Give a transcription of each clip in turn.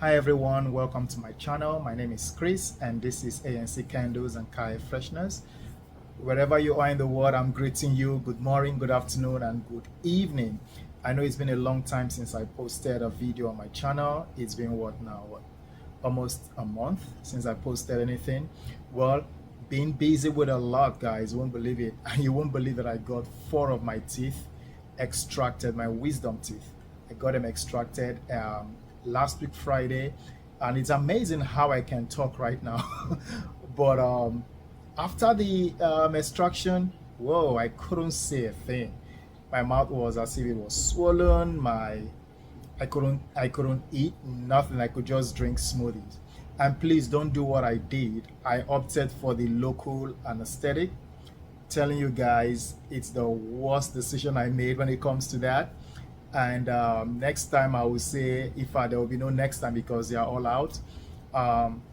Hi everyone, welcome to my channel. My name is Chris and this is ANC Candles and Car Air Fresheners. Wherever you are in the world, I'm greeting you. Good morning, good afternoon, and good evening. I know it's been a long time since I posted a video on my channel. It's been what now? Almost a month since I posted anything. Well, been busy with a lot, guys. You won't believe it. You won't believe that I got 4 of my teeth extracted, my wisdom teeth. I got them extracted last week Friday, and it's amazing how I can talk right now. But after the extraction, whoa, I couldn't say a thing. My mouth was as if it was swollen. I couldn't eat nothing. I could just drink smoothies. And please don't do what I did. I opted for the local anesthetic. Telling you guys, it's the worst decision I made when it comes to that. And next time I will say, there will be no next time because they are all out. Um,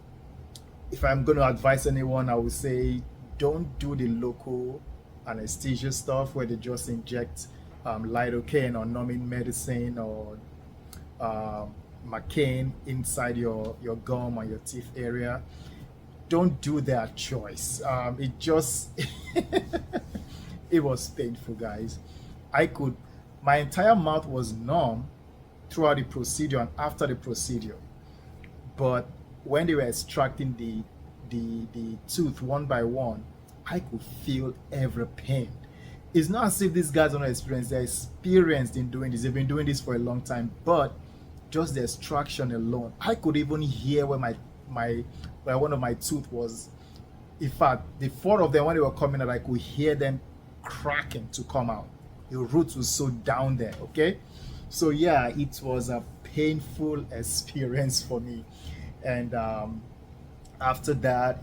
if I'm going to advise anyone, I would say don't do the local anesthesia stuff where they just inject lidocaine or numbing medicine or Macaine inside your gum or your teeth area. Don't do that choice. It just it was painful, guys. I could My entire mouth was numb throughout the procedure and after the procedure. But when they were extracting the tooth one by one, I could feel every pain. It's not as if these guys don't experience, they're experienced in doing this. They've been doing this for a long time, but just the extraction alone, I could even hear where where one of my tooth was. In fact, the 4 of them, when they were coming out, I could hear them cracking to come out. The roots was so down there. Okay, so yeah, it was a painful experience for me. And after that,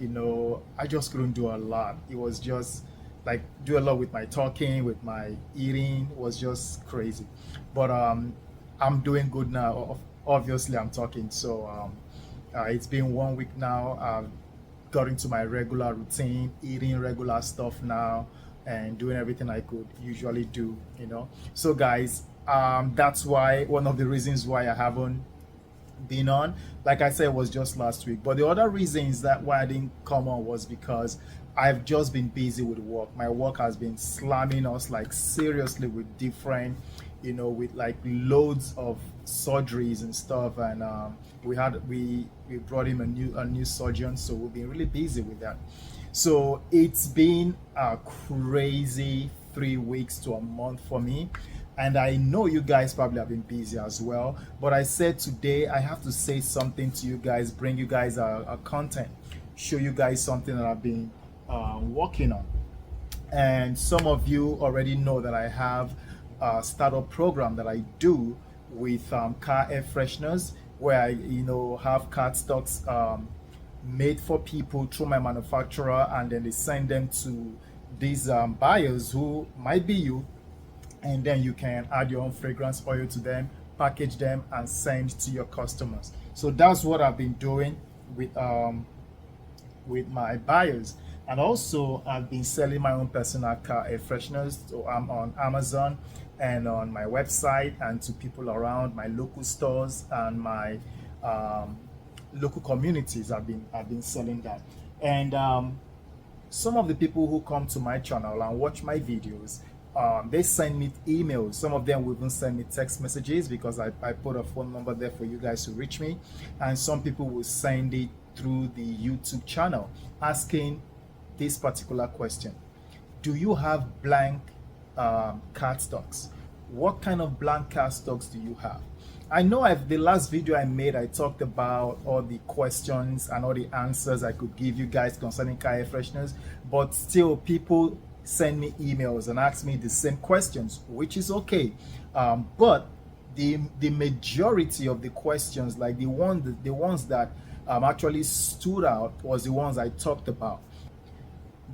I just couldn't do a lot. It was just like do a lot with my talking, with my eating. It was just crazy. But I'm doing good now. Obviously I'm talking, so it's been 1 week now. I've got into my regular routine, eating regular stuff now, and doing everything I could usually do. So guys, that's why one of the reasons why I haven't been on, like I said, was just last week. But the other reasons that why I didn't come on was because I've just been busy with work. My work has been slamming us like seriously with different, with like loads of surgeries and stuff. And we brought in a new surgeon, so we've been really busy with that. So it's been a crazy 3 weeks to a month for me. And I know you guys probably have been busy as well. But I said today I have to say something to you guys, bring you guys a content, show you guys something that I've been working on. And some of you already know that I have a startup program that I do with Car Air Fresheners, where I have cardstocks made for people through my manufacturer, and then they send them to these buyers who might be you, and then you can add your own fragrance oil to them, package them, and send to your customers. So that's what I've been doing with my buyers. And also I've been selling my own personal car air fresheners. So I'm on Amazon and on my website, and to people around my local stores and my local communities. I've been selling that. And some of the people who come to my channel and watch my videos, they send me emails. Some of them will even send me text messages because I put a phone number there for you guys to reach me. And some people will send it through the YouTube channel asking this particular question: do you have blank cardstocks? What kind of blank cardstocks do you have? I know the last video I made, I talked about all the questions and all the answers I could give you guys concerning car air fresheners, but still people send me emails and ask me the same questions, which is okay. But the majority of the questions, like the ones that actually stood out, was the ones I talked about.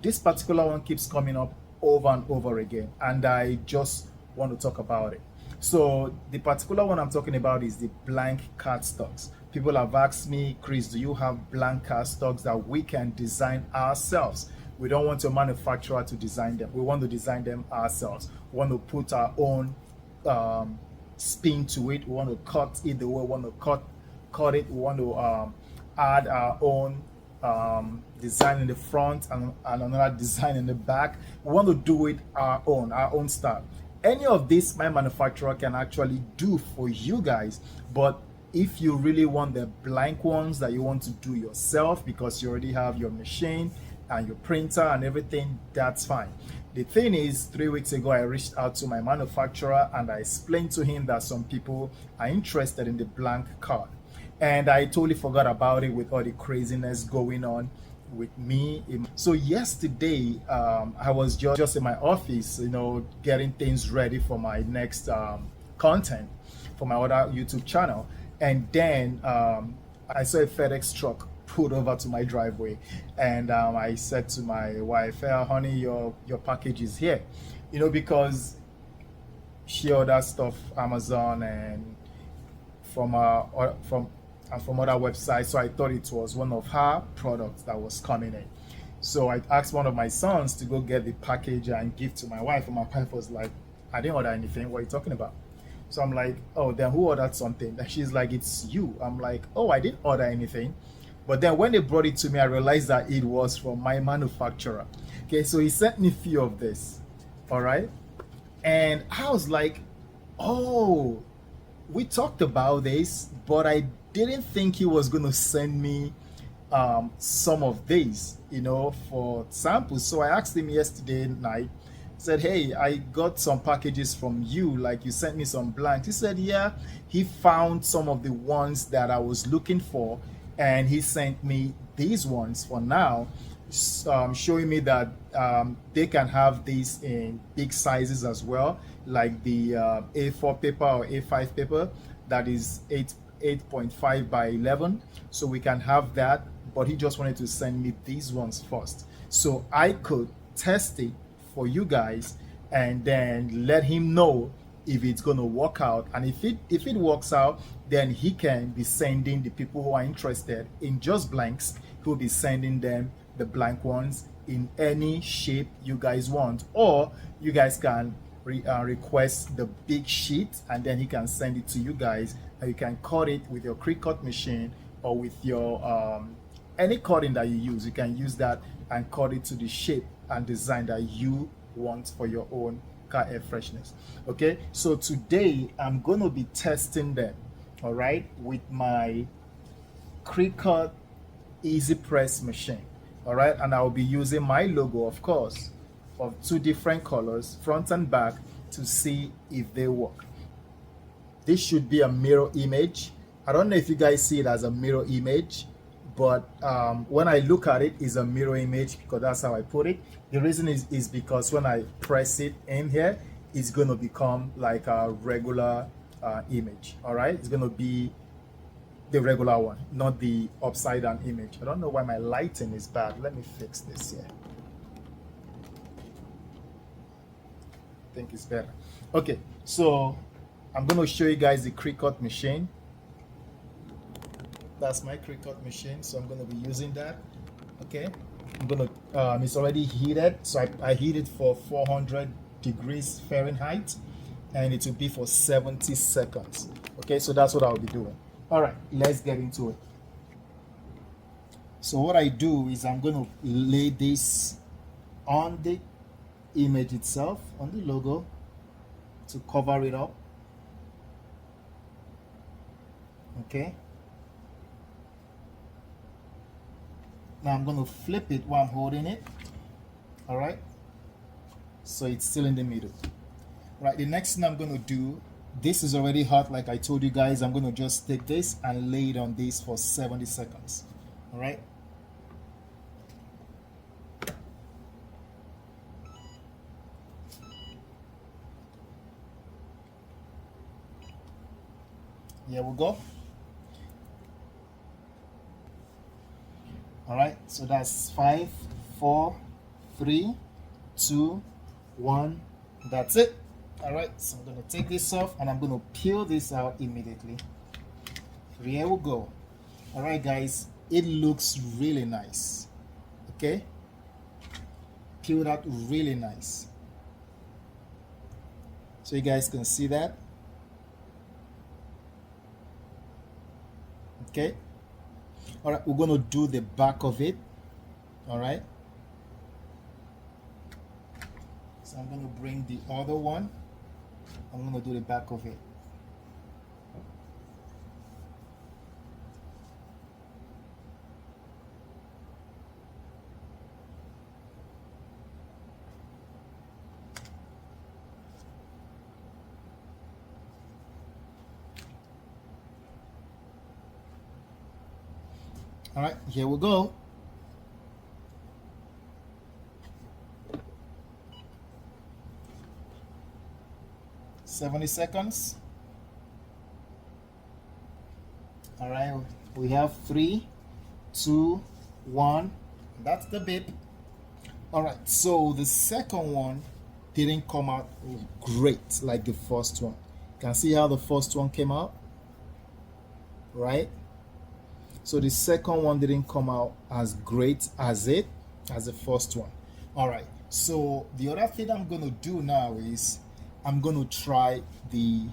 This particular one keeps coming up over and over again, and I just want to talk about it. So the particular one I'm talking about is the blank cardstocks. People have asked me, Chris, do you have blank cardstocks that we can design ourselves? We don't want a manufacturer to design them. We want to design them ourselves. We want to put our own spin to it. We want to cut it the way we want to cut cut it, we want to add our own design in the front and another design in the back. We want to do it our own style. Any of this my manufacturer can actually do for you guys, but if you really want the blank ones that you want to do yourself because you already have your machine and your printer and everything, that's fine. The thing is, 3 weeks ago I reached out to my manufacturer and I explained to him that some people are interested in the blank card, and I totally forgot about it with all the craziness going on with me. So yesterday I was just in my office, getting things ready for my next content for my other YouTube channel, and then I saw a FedEx truck pulled over to my driveway, and I said to my wife, hey, honey, your package is here, because she ordered stuff Amazon and from other websites, so I thought it was one of her products that was coming in. So I asked one of my sons to go get the package and give to my wife, and my wife was like, I didn't order anything, what are you talking about? So I'm like, oh, then who ordered something? And she's like, it's you. I'm like, oh, I didn't order anything. But then when they brought it to me, I realized that it was from my manufacturer. Okay, so he sent me a few of this, all right? And I was like, oh, we talked about this, but I didn't think he was going to send me some of these, for samples. So I asked him yesterday night, said, hey, I got some packages from you, like you sent me some blanks. He said, yeah, he found some of the ones that I was looking for, and he sent me these ones for now, showing me that they can have these in big sizes as well, like the A4 paper or A5 paper that is 8.5 by 11. So we can have that, but he just wanted to send me these ones first so I could test it for you guys and then let him know if it's going to work out. And if it works out, then he can be sending the people who are interested in just blanks, he'll be sending them the blank ones in any shape you guys want, or you guys can request the big sheet and then he can send it to you guys, and you can cut it with your Cricut machine or with your any cutting that you use. You can use that and cut it to the shape and design that you want for your own Car Air Fresheners. Okay, so today I'm going to be testing them, all right, with my Cricut EasyPress machine, all right, and I'll be using my logo, of course, of 2 different colors, front and back, to see if they work. This should be a mirror image. I don't know if you guys see it as a mirror image, but when I look at it, it's a mirror image because that's how I put it. The reason is because when I press it in here, it's going to become like a regular image, all right? It's going to be the regular one, not the upside down image. I don't know why my lighting is bad. Let me fix this here. I think it's better. Okay, so I'm going to show you guys the Cricut machine. That's my Cricut machine, so I'm going to be using that. Okay, I'm going to it's already heated, so I heat it for 400 degrees Fahrenheit, and it will be for 70 seconds. Okay, so that's what I'll be doing. All right, let's get into it. So what I do is I'm going to lay this on the image itself, on the logo, to cover it up. Okay, now I'm going to flip it while I'm holding it. All right, so it's still in the middle. Right, the next thing I'm going to do, this is already hot like I told you guys. I'm going to just take this and lay it on this for 70 seconds. All right, here we go. All right, so that's 5, 4, 3, 2, 1. That's it. All right, so I'm going to take this off and I'm going to peel this out immediately. Here we go. All right, guys, it looks really nice. Okay, peeled out really nice. So you guys can see that. Okay. All right, we're going to do the back of it. All right. So I'm going to bring the other one. I'm going to do the back of it. All right, here we go. $70. All right, we have 3, 2, 1. That's the beep. All right, so the second one didn't come out great like the first one. You can see how the first one came out, right? So the second one didn't come out as great as the first one. All right, so the other thing I'm going to do now is I'm going to try the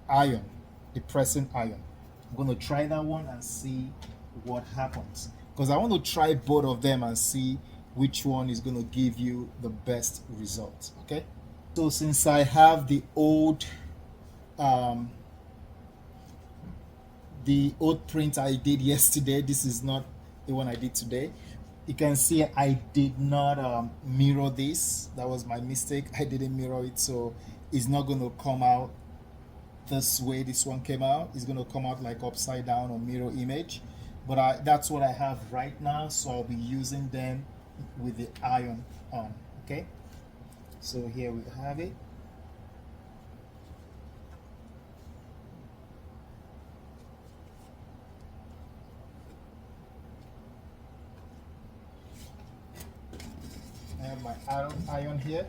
iron, the pressing iron. I'm going to try that one and see what happens, because I want to try both of them and see which one is going to give you the best result. Okay, so since I have the old print I did yesterday, this is not the one I did today. You can see I did not mirror this. That was my mistake. I didn't mirror it, so it's not going to come out this way this one came out. It's going to come out like upside down or mirror image, but that's what I have right now, so I'll be using them with the iron on. Okay, so here we have it. I have my iron here,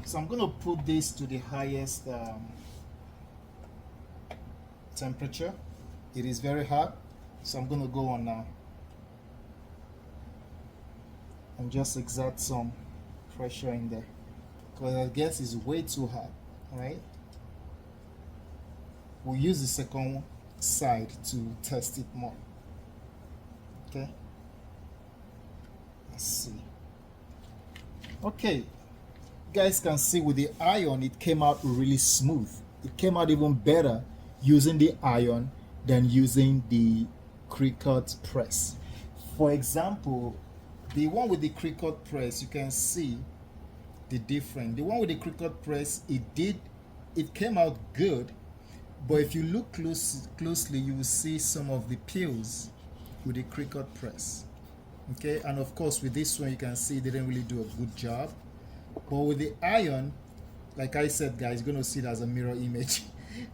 so I'm going to put this to the highest temperature. It is very hot, so I'm going to go on now and just exert some pressure in there, because I guess it's way too hot. All right, we'll use the second side to test it more. Okay, let's see. Okay, you guys can see with the iron it came out really smooth. It came out even better using the iron than using the Cricut press. For example, the one with the Cricut press, you can see the difference. The one with the Cricut press, it came out good, but if you look closely, you will see some of the peels with the Cricut press. Okay, and of course with this one you can see it didn't really do a good job, but with the iron, like I said, guys, you're going to see it as a mirror image.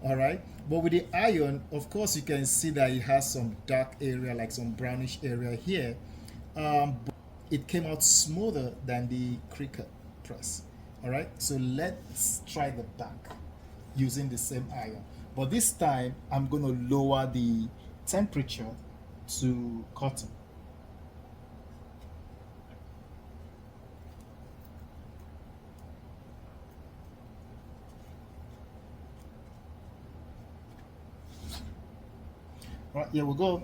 All right, but with the iron, of course you can see that it has some dark area, like some brownish area here, but it came out smoother than the Cricut press. All right, so let's try the back using the same iron, but this time I'm going to lower the temperature to cotton. Right, here we go.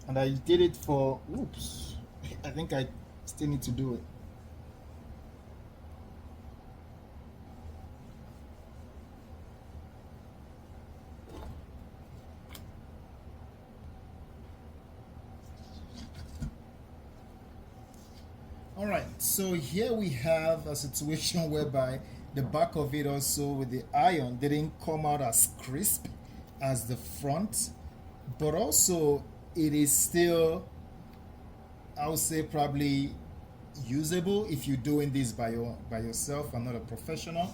And I did it for, oops, I think I still need to do it. All right, so here we have a situation whereby the back of it also with the iron didn't come out as crisp as the front, but also it is still, I would say, probably usable if you're doing this by yourself and not a professional.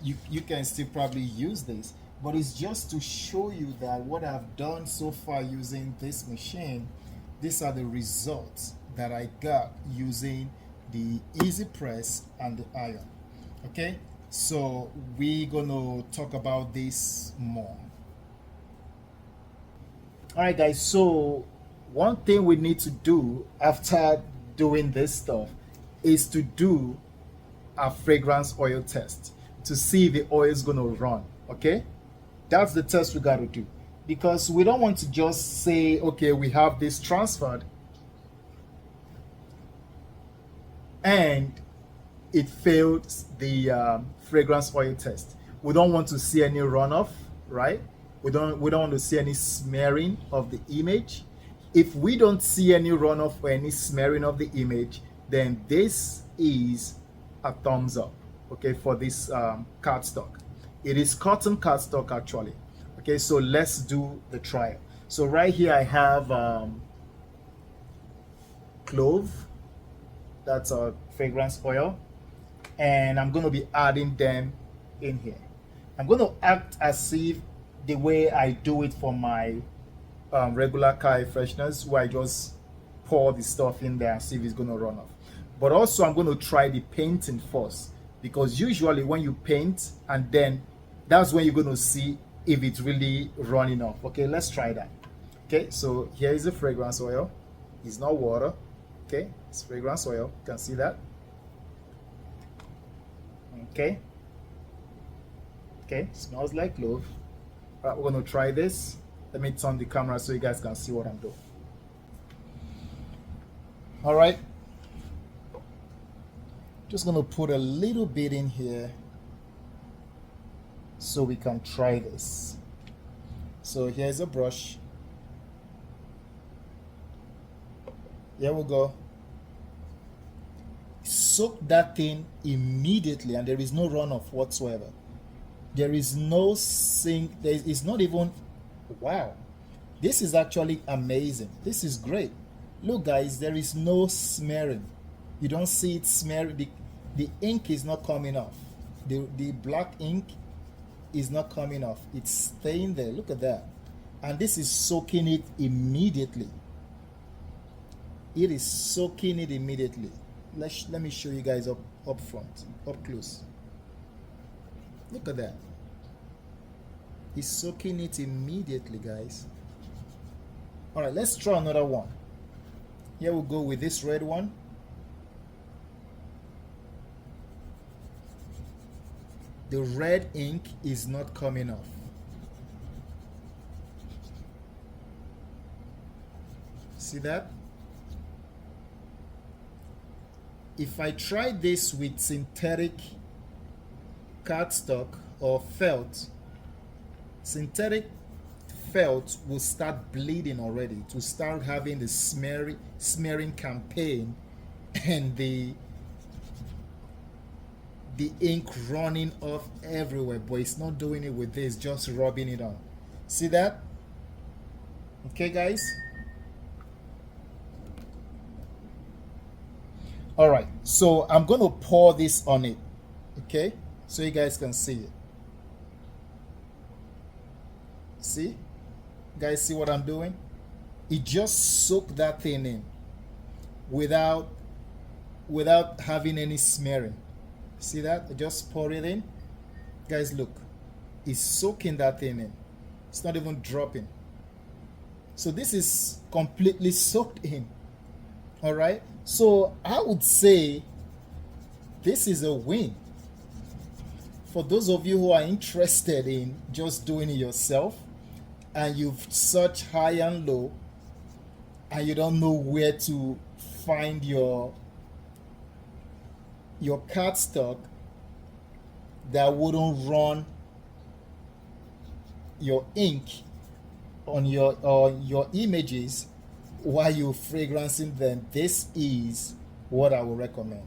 You can still probably use this, but it's just to show you that what I've done so far using this machine, these are the results that I got using the EasyPress and the iron. Okay, so we're gonna talk about this more. All right, guys. So one thing we need to do after doing this stuff is to do a fragrance oil test to see if the oil is going to run. Okay, that's the test we got to do, because we don't want to just say, okay, we have this transferred and it failed the fragrance oil test. We don't want to see any runoff, right? We don't want to see any smearing of the image. If we don't see any runoff or any smearing of the image, then this is a thumbs up, okay, for this cardstock. It is cotton cardstock actually. Okay, so let's do the trial. So right here I have clove, that's a fragrance oil, and I'm going to be adding them in here. I'm going to act as if the way I do it for my regular car air fresheners, where I just pour the stuff in there and see if it's going to run off. But also I'm going to try the painting first, because usually when you paint, and then that's when you're going to see if it's really running off. Okay, let's try that. Okay, so here is the fragrance oil. It's not water. Okay, it's fragrance oil. You can see that. Okay, smells like clove. All right, we're going to try this. Let me turn the camera so you guys can see what I'm doing. All right, just going to put a little bit in here so we can try this. So here's a brush. Here we go. Soak that thing immediately, and there is no runoff whatsoever. There is no sink. It's not even. Wow, this is actually amazing. This is great. Look, guys, there is no smearing. You don't see it smearing. The ink is not coming off. The black ink is not coming off. It's staying there. Look at that. And this is soaking it immediately. It is soaking it immediately. Let me show you guys up front, up close. Look at that. It's soaking it immediately, guys. All right, let's try another one. Here we'll go with this red one. The red ink is not coming off. See that? If I try this with synthetic cardstock or felt, synthetic felt will start bleeding already, to start having the smearing campaign, and the ink running off everywhere. But it's not doing it with this, just rubbing it on. See that? Okay, guys. All right, so I'm going to pour this on it, okay, so you guys can see it. See, guys, see what I'm doing? It just soaked that thing in without having any smearing. See that? I just pour it in. Guys, look, it's soaking that thing in. It's not even dropping. So this is completely soaked in. All right, so I would say this is a win. For those of you who are interested in just doing it yourself, and you've searched high and low, and you don't know where to find your cardstock that wouldn't run your ink on your images while you're fragrancing them, this is what I would recommend.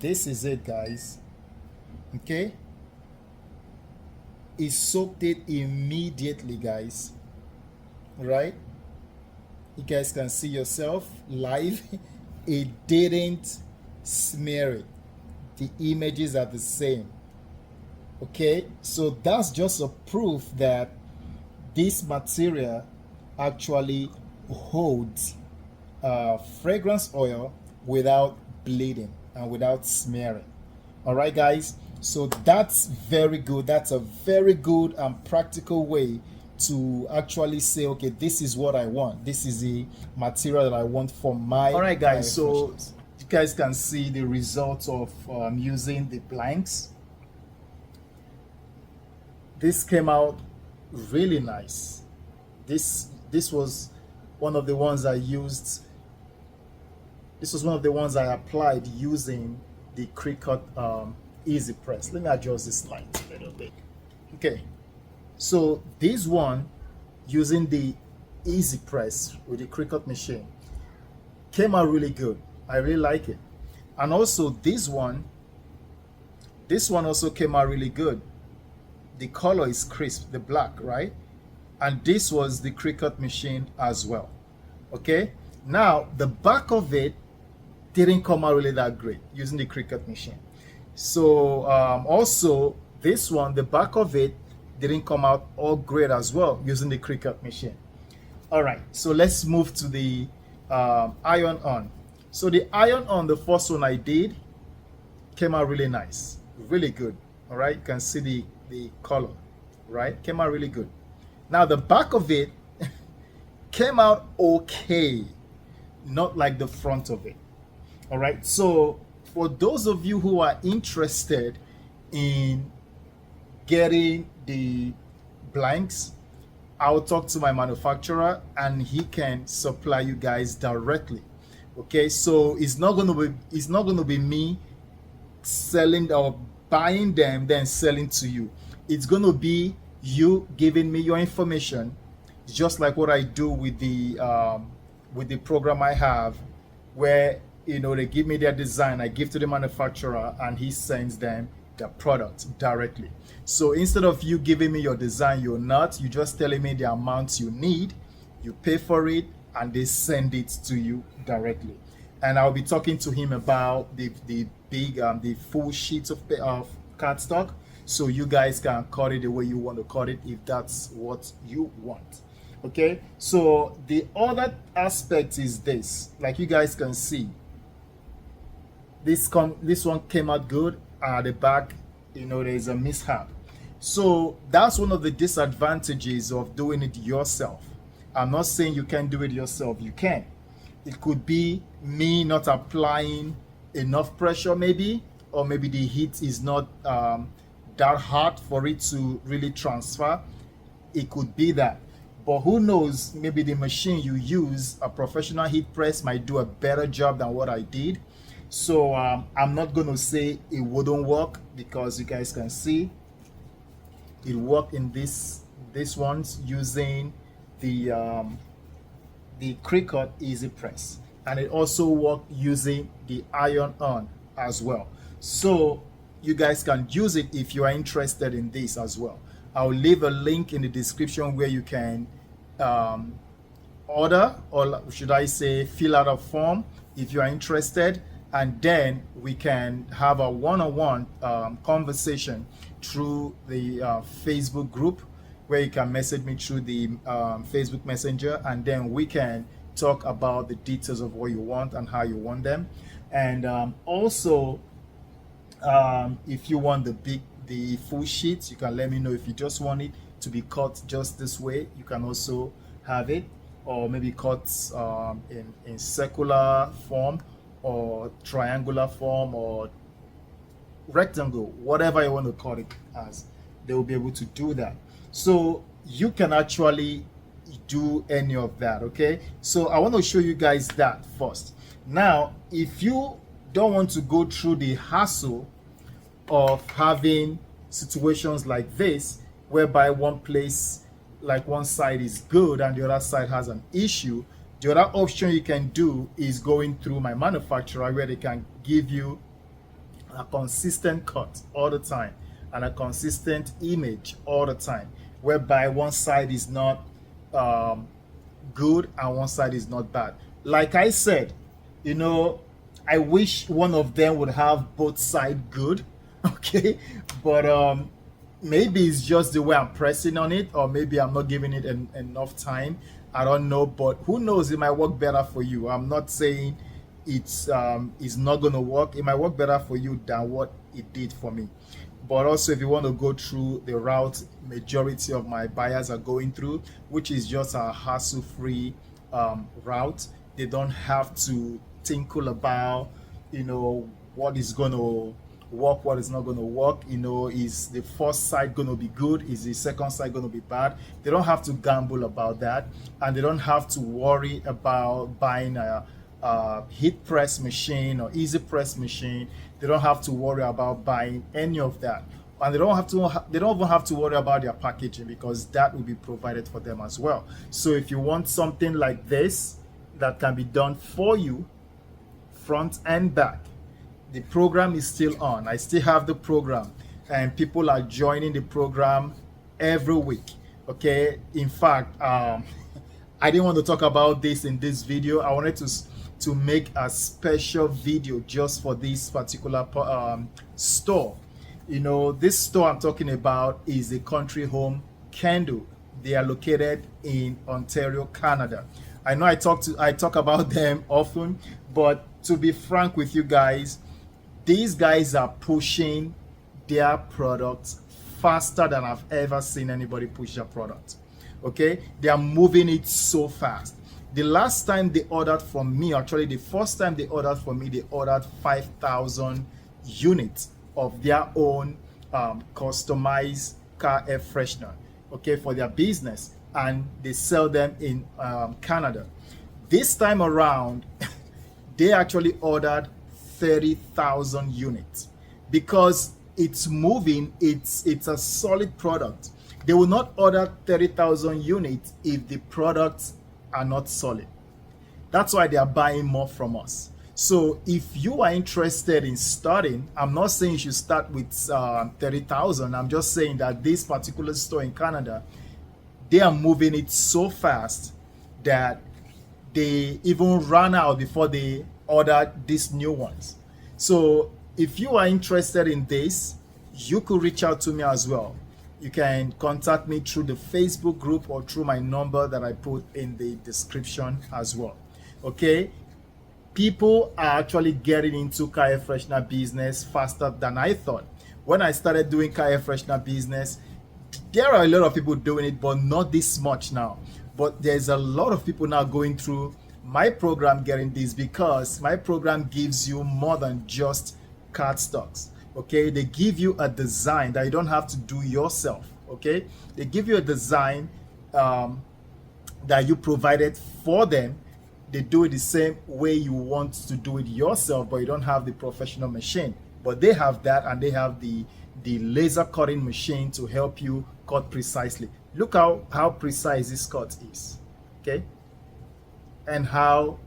This is it, guys. Okay, it soaked it immediately, guys. Right, you guys can see yourself live. It didn't smear it. The images are the same. Okay, so that's just a proof that this material actually holds fragrance oil without bleeding and without smearing. All right, guys, so that's very good. That's a very good and practical way to actually say, okay, this is what I want. This is the material that I want for my. All right, guys. So you guys can see the results of using the blanks. This came out really nice. This was one of the ones I used. This was one of the ones I applied using the Cricut EasyPress. Let me adjust this light a little bit. Okay, so this one using the EasyPress with the Cricut machine came out really good. I really like it. And also this one also came out really good. The color is crisp, the black, right? And this was the Cricut machine as well. Okay, now the back of it didn't come out really that great using the Cricut machine. So also this one, the back of it didn't come out all great as well using the Cricut machine. All right, so let's move to the iron on. So the iron on, the first one I did, came out really nice, really good. All right, you can see the color, right? Came out really good. Now the back of it came out okay, not like the front of it. All right, so for those of you who are interested in getting the blanks, I'll talk to my manufacturer and he can supply you guys directly. Okay, so it's not going to be me selling or buying them then selling to you. It's going to be you giving me your information, just like what I do with the program I have, where they give me their design, I give to the manufacturer, and he sends them the product directly. So instead of you giving me your design, you just telling me the amount you need, you pay for it, and they send it to you directly. And I'll be talking to him about the big the full sheets of cardstock, so you guys can cut it the way you want to cut it if that's what you want. Okay, so the other aspect is this. Like you guys can see, this one came out good. At the back, there's a mishap. So that's one of the disadvantages of doing it yourself. I'm not saying you can't do it yourself. You can. It could be me not applying enough pressure, maybe, or maybe the heat is not that hot for it to really transfer. It could be that. But who knows, maybe the machine you use, a professional heat press, might do a better job than what I did. So I'm not going to say it wouldn't work, because you guys can see it worked in this ones using the Cricut EasyPress, and it also worked using the iron on as well. So you guys can use it if you are interested in this as well. I'll leave a link in the description where you can order, or should I say fill out a form if you are interested, and then we can have a one-on-one conversation through the Facebook group, where you can message me through the Facebook Messenger, and then we can talk about the details of what you want and how you want them. And also, if you want the full sheets, you can let me know. If you just want it to be cut just this way, you can also have it, or maybe cut in circular form, or triangular form, or rectangle, whatever you want to call it as. They will be able to do that. So you can actually do any of that. Okay, so I want to show you guys that first. Now, if you don't want to go through the hassle of having situations like this, whereby one place, like one side is good and the other side has an issue, the other option you can do is going through my manufacturer, where they can give you a consistent cut all the time and a consistent image all the time, whereby one side is not good and one side is not bad. Like I said, I wish one of them would have both sides good, okay, but maybe it's just the way I'm pressing on it, or maybe I'm not giving it enough time. I don't know, but who knows, it might work better for you. I'm not saying it's not gonna work. It might work better for you than what it did for me. but also if you want to go through the route majority of my buyers are going through, which is just a hassle-free route. They don't have to tinkle about, what is going to work, what is not going to work. Is the first site going to be good, is the second site going to be bad? They don't have to gamble about that, and they don't have to worry about buying a heat press machine or EasyPress machine. They don't have to worry about buying any of that, and they don't even have to worry about their packaging, because that will be provided for them as well. So if you want something like this that can be done for you front and back, the program is still on. I still have the program, and people are joining the program every week. Okay, in fact, I didn't want to talk about this in this video. I wanted to make a special video just for this particular store. This store I'm talking about is the Country Home Candle. They are located in Ontario, Canada. I know I talk about them often, but to be frank with you guys, these guys are pushing their products faster than I've ever seen anybody push their product. Okay, they are moving it so fast. The last time they ordered from me, actually the first time they ordered from me, they ordered 5,000 units of their own customized car air freshener, okay, for their business, and they sell them in Canada. This time around, they actually ordered 30,000 units because it's moving. It's a solid product. They will not order 30,000 units if the products are not solid. That's why they are buying more from us. So if you are interested in starting, I'm not saying you should start with 30,000. I'm just saying that this particular store in Canada, they are moving it so fast that they even ran out before they ordered these new ones. So if you are interested in this, you could reach out to me as well. You can contact me through the Facebook group or through my number that I put in the description as well. Okay, people are actually getting into car air freshener business faster than I thought. When I started doing car air freshener business, there are a lot of people doing it, but not this much now. But there's a lot of people now going through my program getting this, because my program gives you more than just cardstocks. Okay, they give you a design that you don't have to do yourself. Okay, they give you a design that you provided for them. They do it the same way you want to do it yourself, but you don't have the professional machine. But they have that, and they have the laser cutting machine to help you cut precisely. Look how precise this cut is, okay, and how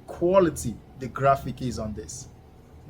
quality the graphic is on this.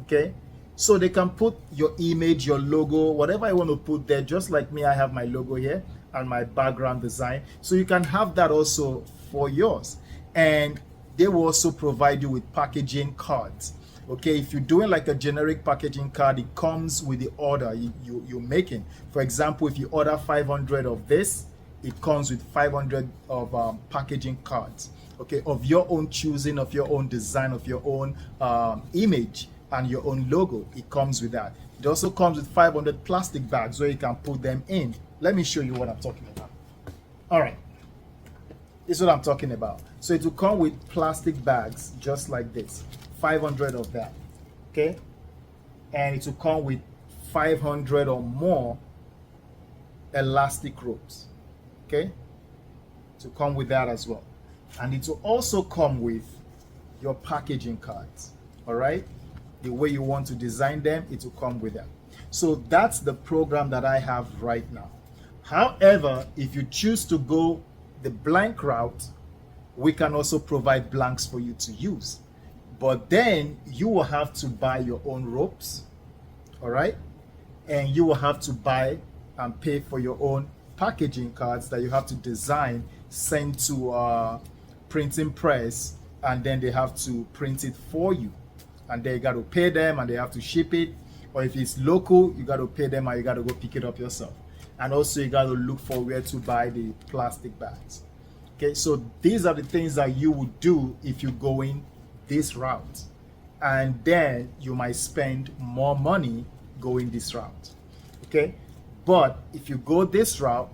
Okay, so they can put your image, your logo, whatever you want to put there. Just like me, I have my logo here and my background design, so you can have that also for yours. And they will also provide you with packaging cards. Okay, if you're doing like a generic packaging card, it comes with the order you're making. For example, if you order 500 of this, it comes with 500 of packaging cards, okay, of your own choosing, of your own design, of your own image and your own logo. It comes with that. It also comes with 500 plastic bags where you can put them in. Let me show you what I'm talking about. All right, this is what I'm talking about. So it will come with plastic bags just like this, 500 of that, okay, and it will come with 500 or more elastic ropes, okay, to come with that as well. And it will also come with your packaging cards. All right, the way you want to design them, it will come with that. So that's the program that I have right now. However, if you choose to go the blank route, we can also provide blanks for you to use, but then you will have to buy your own ropes. All right, and you will have to buy and pay for your own packaging cards that you have to design, send to printing press, and then they have to print it for you, and then you got to pay them, and they have to ship it. Or if it's local, you got to pay them, and you got to go pick it up yourself. And also you got to look for where to buy the plastic bags. Okay, so these are the things that you would do if you go in this route, and then you might spend more money going this route. Okay, but if you go this route,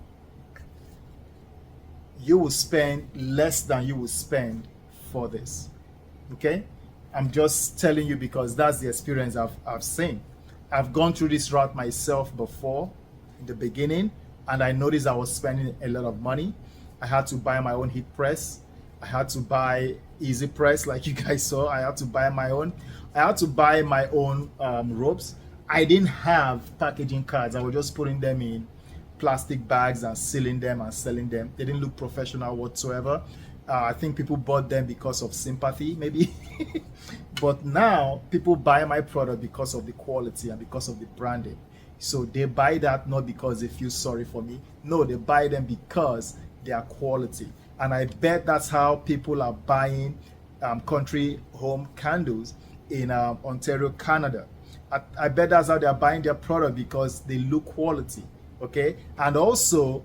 you will spend less than you will spend for this. Okay, I'm just telling you because that's the experience I've seen. I've gone through this route myself before in the beginning, and I noticed I was spending a lot of money. I had to buy my own heat press. I had to buy EasyPress, like you guys saw. I had to buy my own. I had to buy my own ropes. I didn't have packaging cards. I was just putting them in plastic bags and sealing them and selling them. They didn't look professional whatsoever. I think people bought them because of sympathy, maybe. But now people buy my product because of the quality and because of the branding. So they buy that not because they feel sorry for me. No, they buy them because they are quality. And I bet that's how people are buying country home candles in Ontario, Canada. I bet that's how they're buying their product, because they look quality. Okay, and also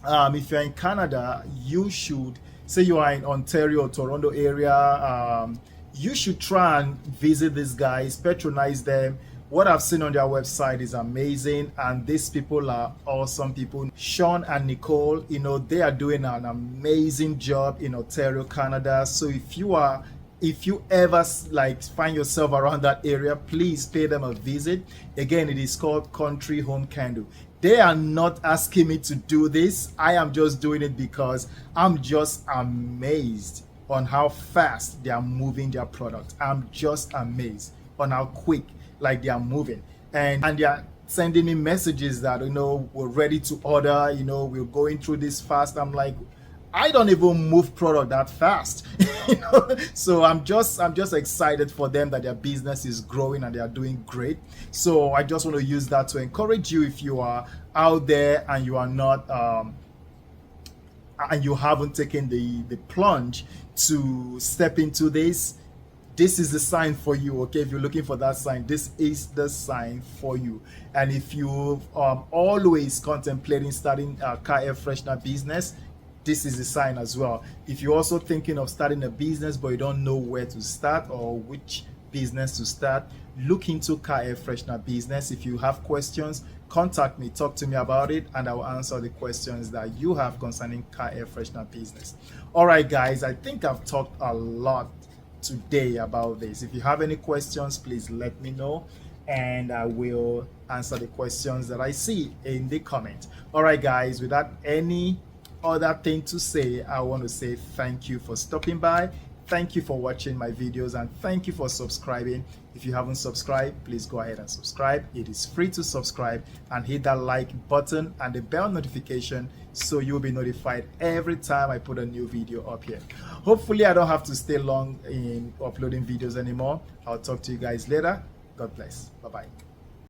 if you're in Canada, you should say you are in Ontario, Toronto area, you should try and visit these guys, patronize them. What I've seen on their website is amazing, and these people are awesome people. Sean and Nicole, you know, they are doing an amazing job in Ontario, Canada. So if you ever like find yourself around that area, please pay them a visit. Again, it is called Country Home Candle. They are not asking me to do this. I am just doing it because I'm just amazed on how fast they are moving their product. I'm just amazed on how quick like they are moving, and they are sending me messages that, you know, we're ready to order, you know, we're going through this fast. I'm like, I don't even move product that fast. You know? So I'm just excited for them that their business is growing and they are doing great. So I just want to use that to encourage you, if you are out there and you are not and you haven't taken the plunge to step into this. This is the sign for you. Okay, if you're looking for that sign, this is the sign for you. And if you've always contemplating starting a car air freshener business, this is the sign as well. If you're also thinking of starting a business but you don't know where to start or which business to start, look into car air freshener business. If you have questions, contact me, talk to me about it, and I will answer the questions that you have concerning car air freshener business. All right, guys, I think I've talked a lot today about this. If you have any questions, please let me know, and I will answer the questions that I see in the comment. All right, guys, without any other thing to say, I want to say thank you for stopping by. Thank you for watching my videos, and thank you for subscribing. If you haven't subscribed, please go ahead and subscribe. It is free to subscribe, and hit that like button and the bell notification so you'll be notified every time I put a new video up here. Hopefully I don't have to stay long in uploading videos anymore. I'll talk to you guys later. God bless. Bye-bye.